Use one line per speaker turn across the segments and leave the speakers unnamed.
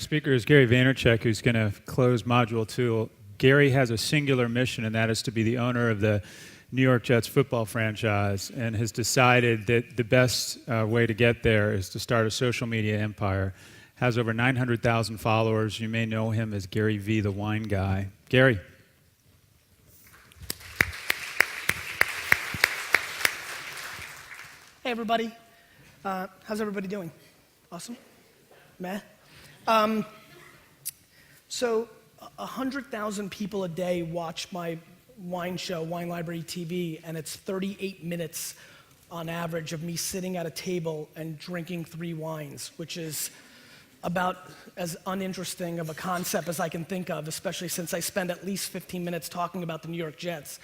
speaker is Gary Vaynerchuk, who's going to close Module 2. Gary has a singular mission, and that is to be the owner of the New York Jets football franchise, and has decided that the best way to get there is to start a social media empire. Has over 900,000 followers. You may know him as Gary V, the wine guy. Gary.
Hey, everybody. How's everybody doing? Awesome? Meh? So 100,000 people a day watch my wine show, Wine Library TV, and it's 38 minutes on average of me sitting at a table and drinking 3 wines, which is about as uninteresting of a concept as I can think of, especially since I spend at least 15 minutes talking about the New York Jets.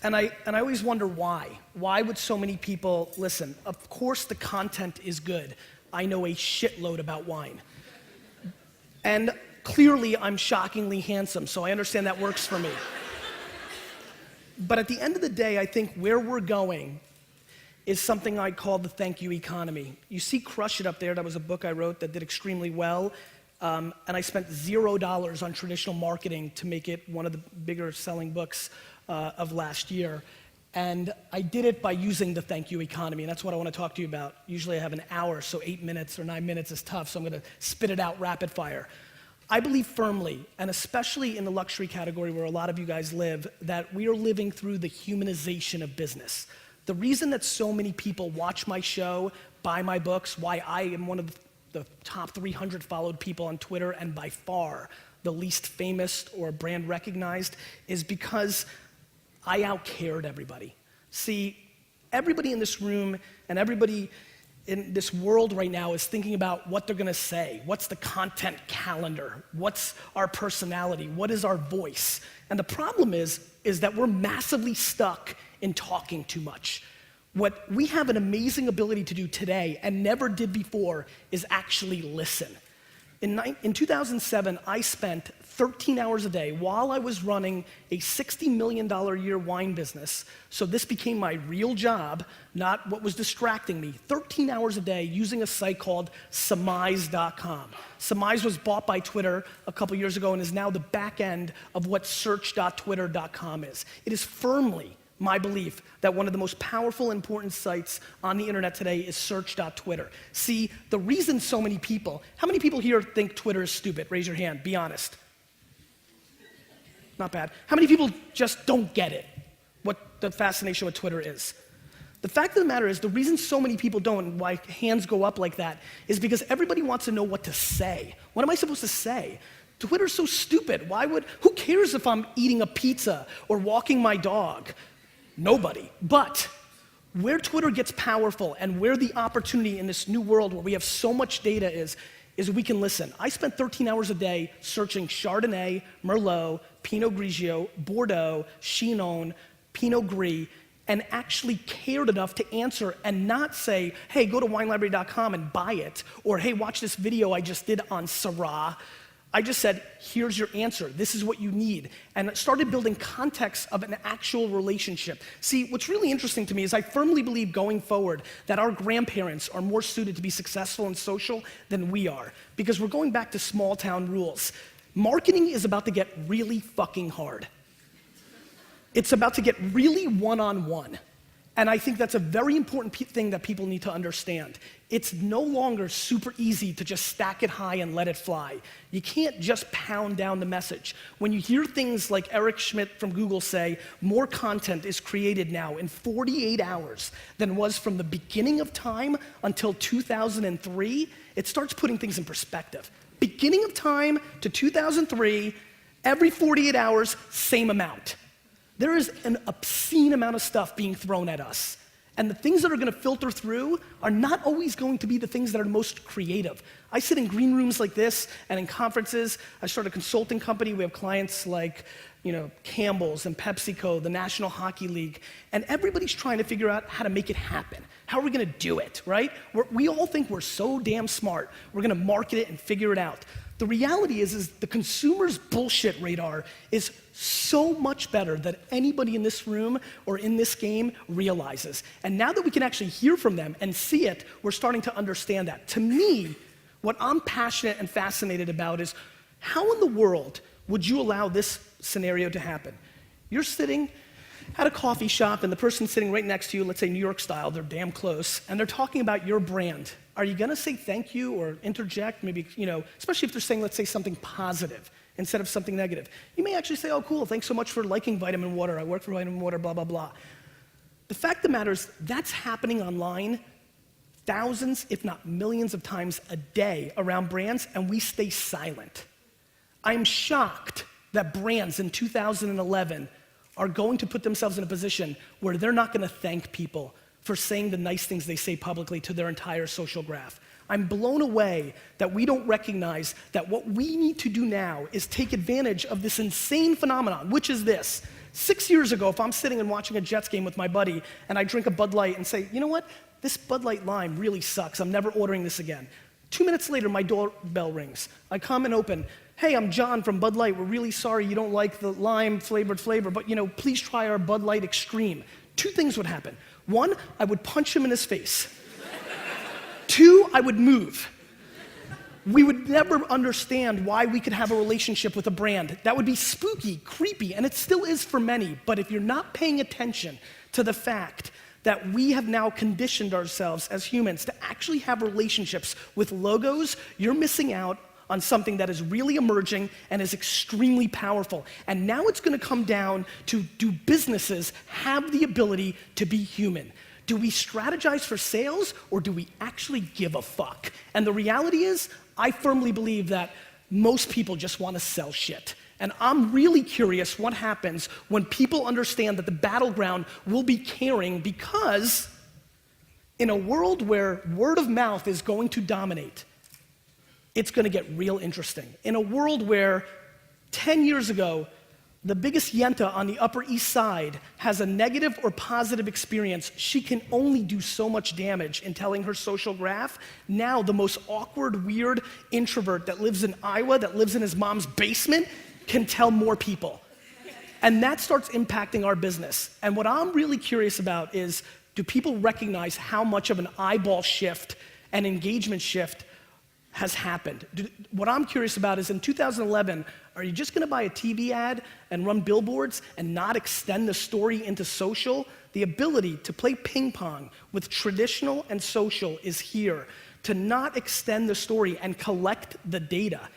And I always wonder why. Why would so many people listen? Of course the content is good. I know a shitload about wine. And clearly I'm shockingly handsome, so I understand that works for me. But at the end of the day, I think where we're going is something I call the thank you economy. You see Crush It up there. That was a book I wrote that did extremely well. And I spent $0 on traditional marketing to make it one of the bigger selling books of last year. And I did it by using the thank you economy, and that's what I want to talk to you about. Usually I have an hour, so 8 minutes or 9 minutes is tough, so I'm going to spit it out rapid fire. I believe firmly, and especially in the luxury category where a lot of you guys live, that we are living through the humanization of business. The reason that so many people watch my show, buy my books, why I am one of the top 300 followed people on Twitter and by far the least famous or brand recognized, is because I outcared everybody. See, everybody in this room and everybody in this world right now is thinking about what they're gonna say. What's the content calendar? What's our personality? What is our voice? And the problem is that we're massively stuck in talking too much. What we have an amazing ability to do today and never did before is actually listen. In 2007, I spent 13 hours a day while I was running a $60 million a year wine business. So this became my real job, not what was distracting me. 13 hours a day using a site called Surmise.com. Surmise was bought by Twitter a couple years ago and is now the back end of what search.twitter.com is. It is firmly my belief that one of the most powerful and important sites on the internet today is search.twitter. See, the reason so many people, how many people here think Twitter is stupid? Raise your hand, be honest. Not bad. How many people just don't get it, what the fascination with Twitter is? The fact of the matter is, the reason so many people don't, and why hands go up like that, is because everybody wants to know what to say. What am I supposed to say? Twitter's so stupid. Who cares if I'm eating a pizza or walking my dog? Nobody. But where Twitter gets powerful and where the opportunity in this new world where we have so much data is we can listen. I spent 13 hours a day searching Chardonnay, Merlot, Pinot Grigio, Bordeaux, Chinon, Pinot Gris, and actually cared enough to answer and not say, hey, go to winelibrary.com and buy it, or hey, watch this video I just did on Syrah. I just said, here's your answer. This is what you need. And it started building context of an actual relationship. See, what's really interesting to me is I firmly believe going forward that our grandparents are more suited to be successful and social than we are, because we're going back to small town rules. Marketing is about to get really fucking hard. It's about to get really one-on-one. And I think that's a very important thing that people need to understand. It's no longer super easy to just stack it high and let it fly. You can't just pound down the message. When you hear things like Eric Schmidt from Google say, more content is created now in 48 hours than was from the beginning of time until 2003, it starts putting things in perspective. Beginning of time to 2003, every 48 hours, same amount. There is an obscene amount of stuff being thrown at us. And the things that are gonna filter through are not always going to be the things that are most creative. I sit in green rooms like this and in conferences. I started a consulting company. We have clients like, Campbell's and PepsiCo, the National Hockey League, and everybody's trying to figure out how to make it happen. How are we gonna do it, right? We all think we're so damn smart. We're gonna market it and figure it out. The reality is the consumer's bullshit radar is so much better than anybody in this room or in this game realizes. And now that we can actually hear from them and see it, we're starting to understand that. To me, What I'm passionate and fascinated about is how in the world would you allow this scenario to happen? You're sitting at a coffee shop and the person sitting right next to you, let's say New York style, they're damn close, and they're talking about your brand. Are you gonna say thank you or interject? Maybe, especially if they're saying, let's say, something positive instead of something negative. You may actually say, oh, cool, thanks so much for liking Vitamin Water. I work for Vitamin Water, blah, blah, blah. The fact of the matter is that's happening online thousands, if not millions of times a day around brands, and we stay silent. I'm shocked that brands in 2011 are going to put themselves in a position where they're not gonna thank people for saying the nice things they say publicly to their entire social graph. I'm blown away that we don't recognize that what we need to do now is take advantage of this insane phenomenon, which is this. 6 years ago, if I'm sitting and watching a Jets game with my buddy and I drink a Bud Light and say, you know what, this Bud Light lime really sucks, I'm never ordering this again. 2 minutes later, my doorbell rings. I come and open, hey, I'm John from Bud Light, we're really sorry you don't like the lime flavored flavor, but please try our Bud Light Extreme. 2 things would happen. 1, I would punch him in his face. 2, I would move. We would never understand why we could have a relationship with a brand. That would be spooky, creepy, and it still is for many, but if you're not paying attention to the fact that we have now conditioned ourselves as humans to actually have relationships with logos, you're missing out on something that is really emerging and is extremely powerful. And now it's gonna come down to, do businesses have the ability to be human? Do we strategize for sales or do we actually give a fuck? And the reality is, I firmly believe that most people just wanna sell shit. And I'm really curious what happens when people understand that the battleground will be caring, because in a world where word of mouth is going to dominate, it's gonna get real interesting. In a world where 10 years ago, the biggest yenta on the Upper East Side has a negative or positive experience, she can only do so much damage in telling her social graph. Now the most awkward, weird introvert that lives in Iowa, that lives in his mom's basement, can tell more people. And that starts impacting our business. And what I'm really curious about is, do people recognize how much of an eyeball shift and engagement shift has happened? What I'm curious about is, in 2011, are you just gonna buy a TV ad and run billboards and not extend the story into social? The ability to play ping pong with traditional and social is here. To not extend the story and collect the data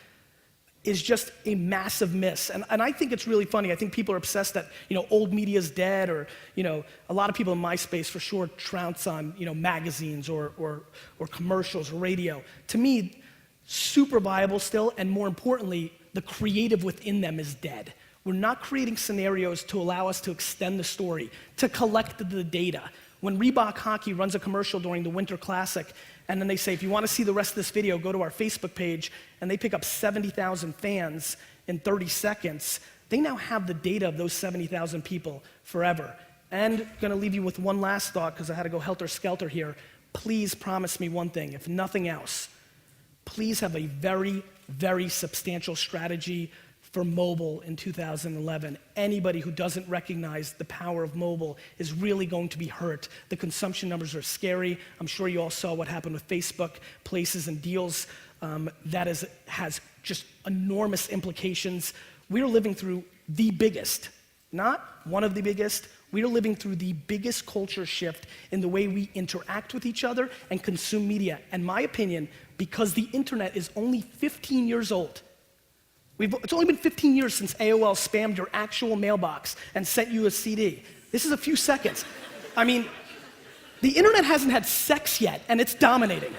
is just a massive miss. And I think it's really funny. I think people are obsessed that old media's dead, or a lot of people in my space for sure trounce on magazines or commercials or radio. To me, super viable still, and more importantly, the creative within them is dead. We're not creating scenarios to allow us to extend the story, to collect the data. When Reebok Hockey runs a commercial during the Winter Classic, and then they say, if you want to see the rest of this video, go to our Facebook page, and they pick up 70,000 fans in 30 seconds, they now have the data of those 70,000 people forever. And gonna leave you with one last thought, because I had to go helter-skelter here. Please promise me one thing, if nothing else. Please have a very, very substantial strategy for mobile in 2011. Anybody who doesn't recognize the power of mobile is really going to be hurt. The consumption numbers are scary. I'm sure you all saw what happened with Facebook, Places and Deals. That has just enormous implications. We're living through the biggest, not one of the biggest, we are living through the biggest culture shift in the way we interact with each other and consume media. And my opinion, because the internet is only 15 years old, it's only been 15 years since AOL spammed your actual mailbox and sent you a CD. This is a few seconds. I mean, the internet hasn't had sex yet, and it's dominating.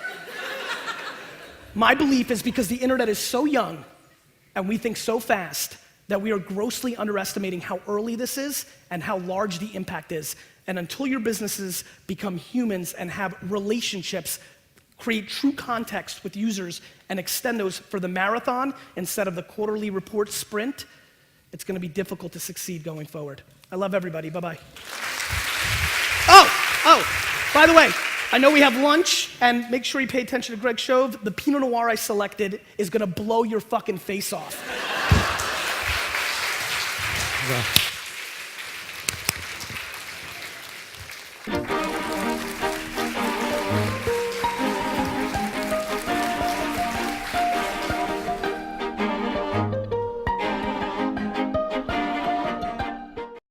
My belief is because the internet is so young and we think so fast that we are grossly underestimating how early this is and how large the impact is. And until your businesses become humans and have relationships, create true context with users and extend those for the marathon instead of the quarterly report sprint, it's gonna be difficult to succeed going forward. I love everybody, bye-bye. Oh, by the way, I know we have lunch, and make sure you pay attention to Greg Shove. The Pinot Noir I selected is gonna blow your fucking face off.
Well.